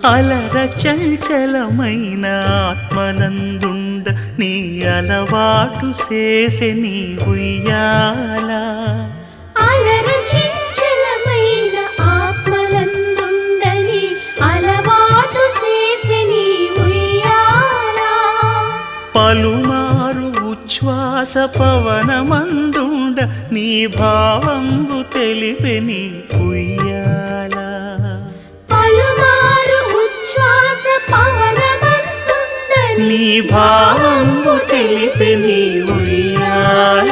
అలర చంచలమైన ఆత్మనందుండ నీ అలవాటు చేసే నీ ఉయ్యాల అలర చంచలమైన ఆత్మనందుండ నీ అలవాటు చేసే నీ ఉయ్యాల పలుమారు ఉచ్ఛ్వాస పవనమందుండ నీ భావంబు తెలిపే నీ ఉయ్యాల పలుమారు ఉచ్ఛ్వాస పవనమందుండ నీ భావంబు తెలిపే నీ ఉయ్యాల